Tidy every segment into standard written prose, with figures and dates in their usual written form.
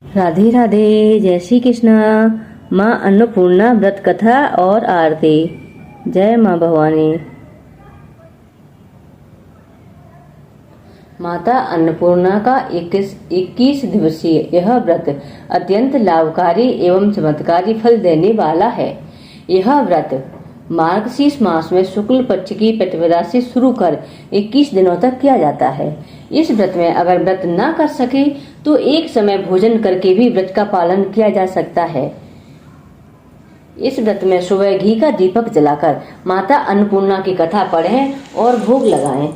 राधे राधे, जय श्री कृष्ण। माँ अन्नपूर्णा व्रत कथा और आरती। जय माँ भवानी। माता अन्नपूर्णा का 21 दिवसीय यह व्रत अत्यंत लाभकारी एवं चमत्कारी फल देने वाला है। यह व्रत मार्गशीर्ष मास में शुक्ल पक्ष की प्रतिपदा से शुरू कर 21 दिनों तक किया जाता है। इस व्रत में अगर व्रत न कर सके तो एक समय भोजन करके भी व्रत का पालन किया जा सकता है। इस व्रत में सुबह घी का दीपक जलाकर माता अन्नपूर्णा की कथा पढ़ें और भोग लगाएं।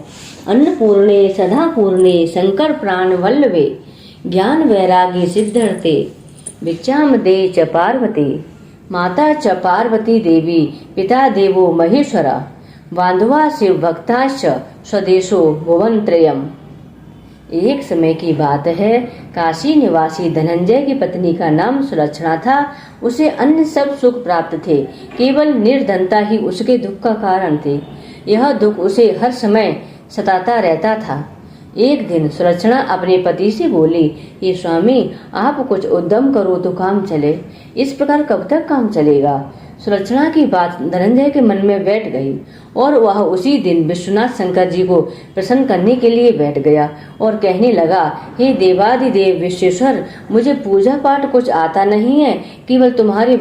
अन्नपूर्णे सदा पूर्णे शंकर प्राण वल्लभे ज्ञान वैराग्य सिद्धर्थे भिक्षाम दे च पार्वती। माता च पार्वती देवी पिता देवो महेश्वरा बांधवा शिव भक्ताश्च स्वदेशो भुवनत्रयम्। एक समय की बात है, काशी निवासी धनंजय की पत्नी का नाम सुलक्षणा था। उसे अन्य सब सुख प्राप्त थे, केवल निर्धनता ही उसके दुख का कारण थी। यह दुख उसे हर समय सताता रहता था। एक दिन सुलक्षणा अपने पति से बोली, ये स्वामी, आप कुछ उद्यम करो तो काम चले। इस प्रकार कब तक काम चलेगा? सुलक्षणा की बात धनंजय के मन में बैठ गई और वह उसी दिन विश्वनाथ शंकर जी को प्रसन्न करने के लिए बैठ गया और कहने लगा, हे देवादिदेव विश्वेश्वर, मुझे पूजा पाठ कुछ आता नहीं है, केवल तुम्हारे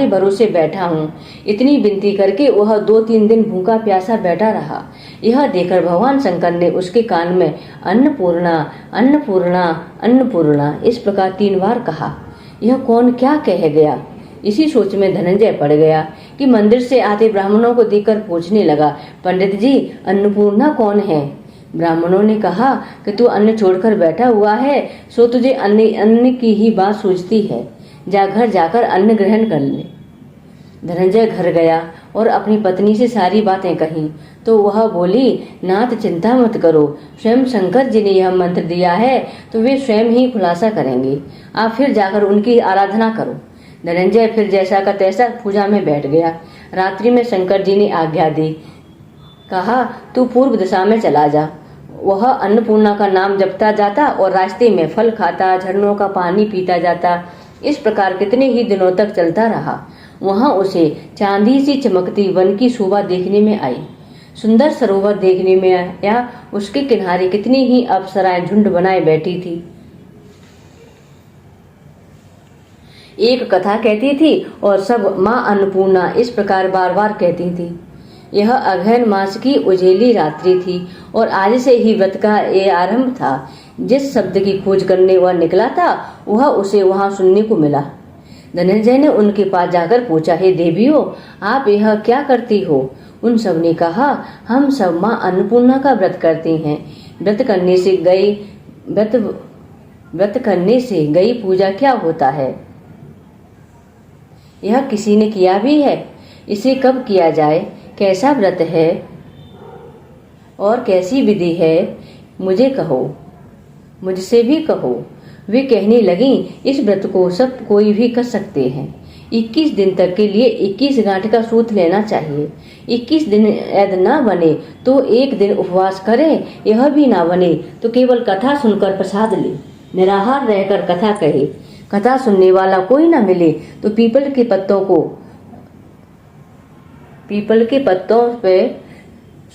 भरोसे बैठा हूँ। इतनी विनती करके वह 2-3 दिन भूखा प्यासा बैठा रहा। यह देखकर भगवान शंकर ने उसके कान में अन्नपूर्णा अन्नपूर्णा अन्नपूर्णा इस प्रकार 3 बार कहा। यह कौन क्या कह गया? इसी सोच में धनंजय पड़ गया कि मंदिर से आते ब्राह्मणों को देखकर पूछने लगा, पंडित जी, अन्नपूर्णा कौन है? ब्राह्मणों ने कहा कि तू अन्न छोड़कर बैठा हुआ है, सो तुझे अन्न की ही बात सूझती है। जा घर जाकर अन्न ग्रहण कर ले। धनंजय घर गया और अपनी पत्नी से सारी बातें कही तो वह बोली, नाथ चिंता मत करो, स्वयं शंकर जी ने यह मंत्र दिया है तो वे स्वयं ही खुलासा करेंगे। आप फिर जाकर उनकी आराधना करो। धनंजय फिर जैसा का तैसा पूजा में बैठ गया। रात्रि में शंकर जी ने आज्ञा दी, कहा, तू पूर्व दिशा में चला जा। वह अन्नपूर्णा का नाम जपता जाता और रास्ते में फल खाता, झरनों का पानी पीता जाता। इस प्रकार कितने ही दिनों तक चलता रहा। वहां उसे चांदी सी चमकती वन की शोभा देखने में आई। सुंदर सरोवर देखने में आया। उसके किनारे कितनी ही अप्सराएं झुंड बनाए बैठी थी। एक कथा कहती थी और सब माँ अन्नपूर्णा इस प्रकार बार बार कहती थी। यह अगहन मास की उजेली रात्रि थी और आज से ही व्रत का ये आरंभ था। जिस शब्द की खोज करने वह निकला था वह उसे वहां सुनने को मिला। धनंजय ने उनके पास जाकर पूछा, हे देवियों, आप यह क्या करती हो? उन सब ने कहा, हम सब माँ अन्नपूर्णा का व्रत करते हैं। व्रत करने से गई पूजा क्या होता है? यह किसी ने किया भी है? इसे कब किया जाए? कैसा व्रत है और कैसी विधि है? मुझे कहो, मुझसे भी कहो। वे कहने लगी, इस व्रत को सब कोई भी कर सकते हैं। 21 दिन तक के लिए 21 गांठ का सूत लेना चाहिए। 21 दिन यदि न बने तो एक दिन उपवास करें। यह भी ना बने तो केवल कथा सुनकर प्रसाद ले। निराहार रहकर कथा कहे। कथा सुनने वाला कोई न मिले तो पीपल के पत्तों पे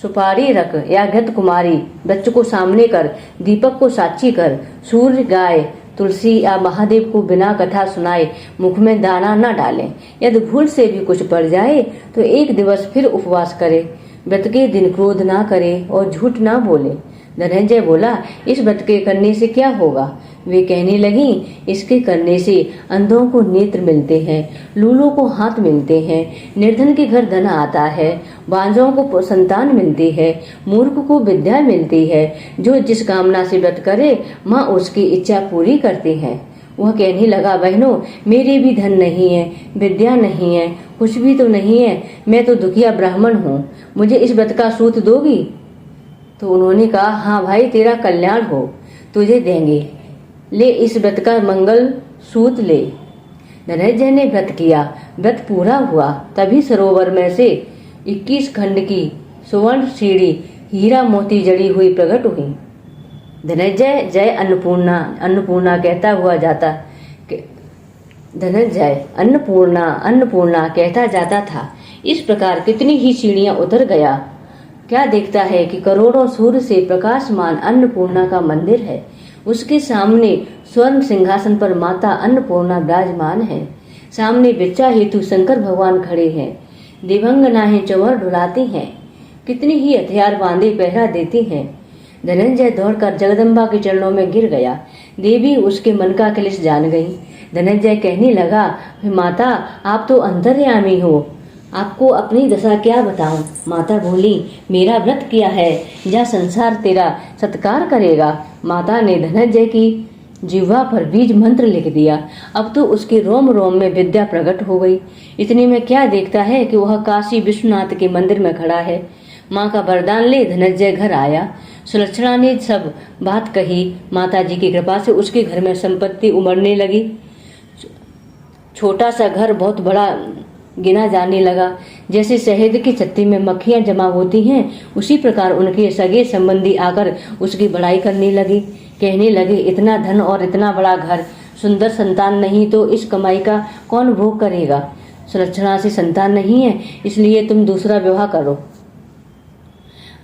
सुपारी रख या घृत कुमारी बच्च को सामने कर, दीपक को साक्षी कर, सूर्य, गाय, तुलसी या महादेव को बिना कथा सुनाए मुख में दाना न डालें। यदि भूल से भी कुछ पड़ जाए तो एक दिवस फिर उपवास करे। व्रत के दिन क्रोध ना करे और झूठ ना बोले। धनंजय बोला, इस व्रत के करने से क्या होगा? वे कहने लगी, इसके करने से अंधों को नेत्र मिलते हैं, लूलों को हाथ मिलते हैं, निर्धन के घर धन आता है, बांझों को संतान मिलती है, मूर्ख को विद्या मिलती है। जो जिस कामना से व्रत करे माँ उसकी इच्छा पूरी करती है। वह कहने लगा, बहनों, मेरे भी धन नहीं है, विद्या नहीं है, कुछ भी तो नहीं है। मैं तो दुखिया ब्राह्मण हूँ। मुझे इस व्रत का सूत दोगी? तो उन्होंने कहा, हाँ भाई, तेरा कल्याण हो, तुझे देंगे। ले इस व्रत का मंगल सूत ले। धनंजय ने व्रत किया। व्रत पूरा हुआ। तभी सरोवर में से 21 खंड की सुवर्ण सीढ़ी हीरा मोती जड़ी हुई प्रकट हुई। धनंजय जय अन्नपूर्णा अन्नपूर्णा कहता हुआ जाता धनंजय अन्नपूर्णा अन्नपूर्णा कहता जाता था। इस प्रकार कितनी ही सीढ़ियां उतर गया। क्या देखता है कि करोड़ों सूर्य से प्रकाशमान अन्नपूर्णा का मंदिर है। उसके सामने स्वर्ण सिंहासन पर माता अन्नपूर्णा विराजमान है। सामने बिच्चा हेतु शंकर भगवान खड़े हैं। दिव्यांगनाएं चंवर डुलाती हैं। कितनी ही हथियार बांधे पहरा देती हैं। धनंजय दौड़कर जगदम्बा के चरणों में गिर गया। देवी उसके मन का क्लेश जान गई। धनंजय कहने लगा, माता आप तो अंतर्यामी हो, आपको अपनी दशा क्या बताऊं। माता बोली, मेरा व्रत किया है, जा संसार तेरा सत्कार करेगा। माता ने धनंजय की जिह्वा पर बीज मंत्र लिख दिया। अब तो उसके रोम रोम में विद्या प्रकट हो गई। इतने में क्या देखता है कि वह काशी विश्वनाथ के मंदिर में खड़ा है। माँ का वरदान ले धनंजय घर आया। सुलक्षणा ने सब बात कही। माता जी की कृपा से उसके घर में संपत्ति उमड़ने लगी। छोटा सा घर बहुत बड़ा गिना जाने लगा। जैसे शहद की छत्ती में मक्खियां जमा होती हैं, उसी प्रकार उनके सगे संबंधी आकर उसकी बड़ाई करने लगे। कहने लगे, इतना धन और इतना बड़ा घर, सुंदर संतान नहीं तो इस कमाई का कौन भोग करेगा। सुलक्षणा से संतान नहीं है, इसलिए तुम दूसरा विवाह करो।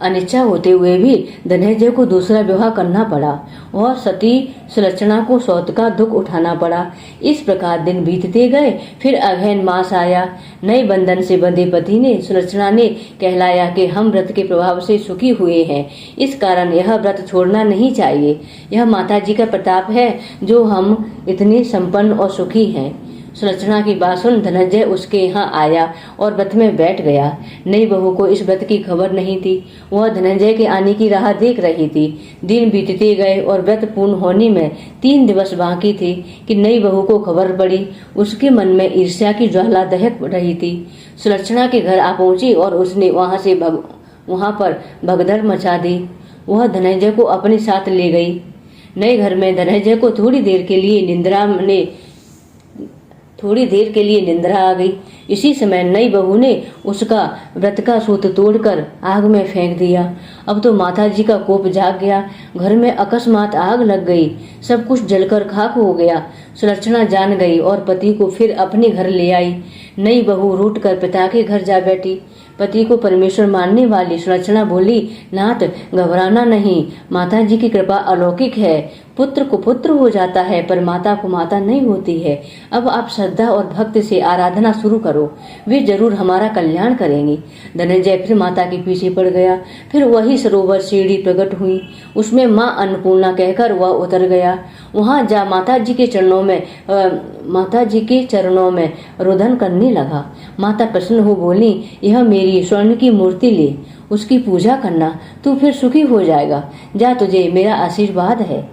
अनिच्छा होते हुए भी धनंजय को दूसरा विवाह करना पड़ा और सती सुलक्षणा को सौत का दुख उठाना पड़ा। इस प्रकार दिन बीतते गए। फिर अगहन मास आया। नए बंधन से बंधे पति ने सुलक्षणा ने कहलाया कि हम व्रत के प्रभाव से सुखी हुए हैं, इस कारण यह व्रत छोड़ना नहीं चाहिए। यह माता जी का प्रताप है जो हम इतने संपन्न और सुखी हैं। सुलक्षणा की बात सुन धनंजय उसके यहाँ आया और व्रत में बैठ गया। नई बहू को इस व्रत की खबर नहीं थी। वह धनंजय के आने की राह देख रही थी। दिन बीतते गए और व्रत पूर्ण होने में 3 दिवस बाकी थे कि नई बहू को खबर पड़ी। उसके मन में ईर्ष्या की ज्वाला दहक रही थी। सुलक्षणा के घर आ पहुंची और उसने वहां पर भगदड़ मचा दी। वह धनंजय को अपने साथ ले गई। नए घर में धनंजय को थोड़ी देर के लिए निंद्रा आ गई। इसी समय नई बहू ने उसका व्रत का सूत तोड़कर आग में फेंक दिया। अब तो माता जी का कोप जाग गया। घर में अकस्मात आग लग गई। सब कुछ जलकर खाक हो गया। सुलक्षणा जान गई और पति को फिर अपने घर ले आई। नई बहू रूठ कर पिता के घर जा बैठी। पति को परमेश्वर मानने वाली सुलक्षणा बोली, नाथ घबराना नहीं, माता जी की कृपा अलौकिक है। पुत्र को पुत्र हो जाता है पर माता को माता नहीं होती है। अब आप श्रद्धा और भक्ति से आराधना शुरू करो, वे जरूर हमारा कल्याण करेंगी। धनंजय फिर माता के पीछे पड़ गया। फिर वही सरोवर सीढ़ी प्रकट हुई। उसमें माँ अन्नपूर्णा कहकर वह उतर गया। वहां जा माता जी के चरणों में रुदन करने लगा। माता प्रसन्न हो बोली, यह मेरी स्वर्ण की मूर्ति ले, उसकी पूजा करना, तू फिर सुखी हो जाएगा। जा, तुझे मेरा आशीर्वाद है।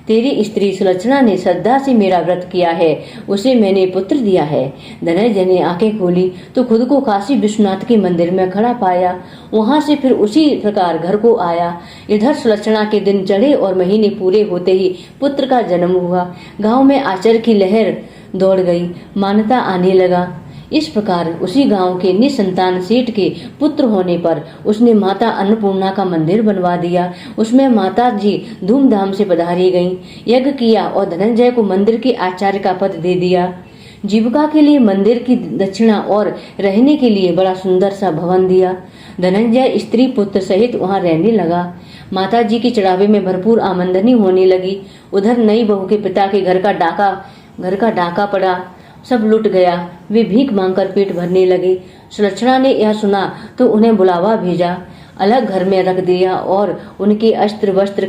तेरी स्त्री सुलक्षणा ने श्रद्धा से मेरा व्रत किया है, उसे मैंने पुत्र दिया है। धनंजय ने आंखें खोली तो खुद को काशी विश्वनाथ के मंदिर में खड़ा पाया। वहां से फिर उसी प्रकार घर को आया। इधर सुलक्षणा के दिन चढ़े और महीने पूरे होते ही पुत्र का जन्म हुआ। गांव में आश्चर्य की लहर दौड़ गई। मान्यता आने लगा। इस प्रकार उसी गांव के निसंतान सेठ के पुत्र होने पर उसने माता अन्नपूर्णा का मंदिर बनवा दिया। उसमें माता जी धूमधाम से पधारी गईं। यज्ञ किया और धनंजय को मंदिर के आचार्य का पद दे दिया। जीविका के लिए मंदिर की दक्षिणा और रहने के लिए बड़ा सुंदर सा भवन दिया। धनंजय स्त्री पुत्र सहित वहां रहने लगा। माता जी की चढ़ावे में भरपूर आमदनी होने लगी। उधर नई बहू के पिता के घर का डाका पड़ा, सब लुट गया। वे भीख मांगकर पेट भरने लगे। सुलक्षणा ने यह सुना तो उन्हें बुलावा भेजा, अलग घर में रख दिया और उनके अस्त्र वस्त्र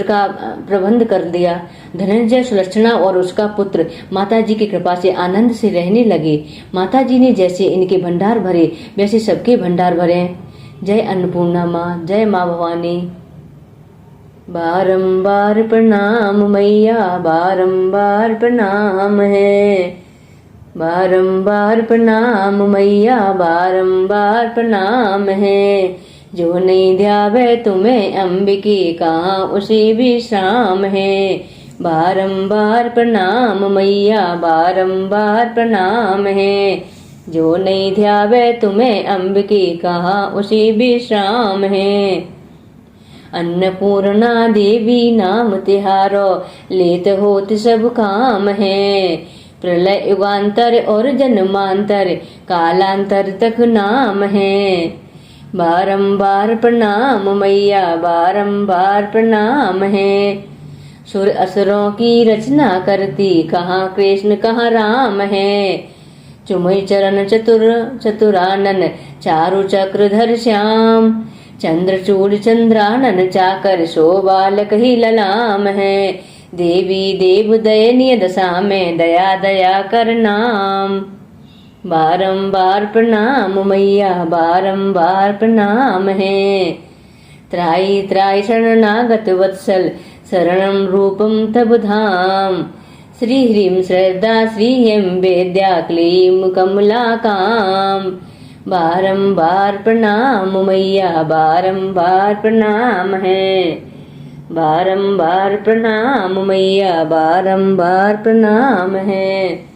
का प्रबंध कर दिया। धनंजय, सुलक्षणा और उसका पुत्र माता जी की कृपा से आनंद से रहने लगे। माता जी ने जैसे इनके भंडार भरे वैसे सबके भंडार भरे। जय अन्नपूर्णा माँ, जय माँ भवानी। बारंबार प्रणाम मैया, बारंबार प्रणाम है। बारंबार प्रणाम मैया, बारंबार प्रणाम है। जो नहीं ध्यावे तुम्हें अंबिके, कहाँ उसे विश्राम है। बारंबार प्रणाम मैया, बारंबार प्रणाम है। जो नहीं ध्यावे तुम्हें अंबिके, कहाँ उसे विश्राम है। अन्नपूर्णा देवी नाम तिहारो, लेत होत सब काम है। प्रलय युगांतर और जन्मांतर, कालांतर तक नाम है। बारंबार प्रणाम मैया, बारंबार प्रणाम है। सुर असुरों की रचना करती, कहाँ कृष्ण कहाँ राम है। चुमय चरण चतुरानन, चारु चक्रधर श्याम। चंद्रचूड़ चंद्रानन, चाकर शोभालक ही ललाम है। देवी देव दयनीय दशा में, दया दया कर नाम। बारंबार प्रणाम मैया, बारंबार प्रणाम है। त्राई त्राई शरणागत वत्सल, शरणं रूपं तब धाम। श्री ह्रीं श्रद्धा, श्रीयं वेद्या, क्लीं कमला काम। बारंबार प्रणाम मैया, बारंबार प्रणाम है। बारंबार प्रणाम मैया, बारंबार प्रणाम है।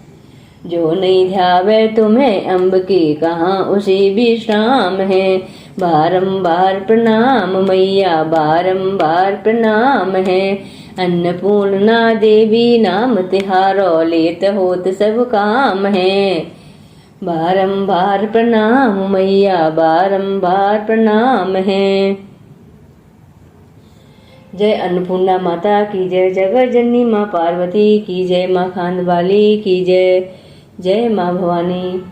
जो नहीं ध्यावे तुम्हें अम्ब की, कहाँ उसी विश्राम है। बारंबार प्रणाम मैया, बारंबार प्रणाम है। अन्नपूर्णा देवी नाम तिहारो, लेत होत सब काम है। बारंबार प्रणाम मैया, बारंबार प्रणाम है। जय अन्नपूर्णा माता की जय, जगत जननी माँ पार्वती की जय, माँ खांडवाली की जय। जय माँ भवानी।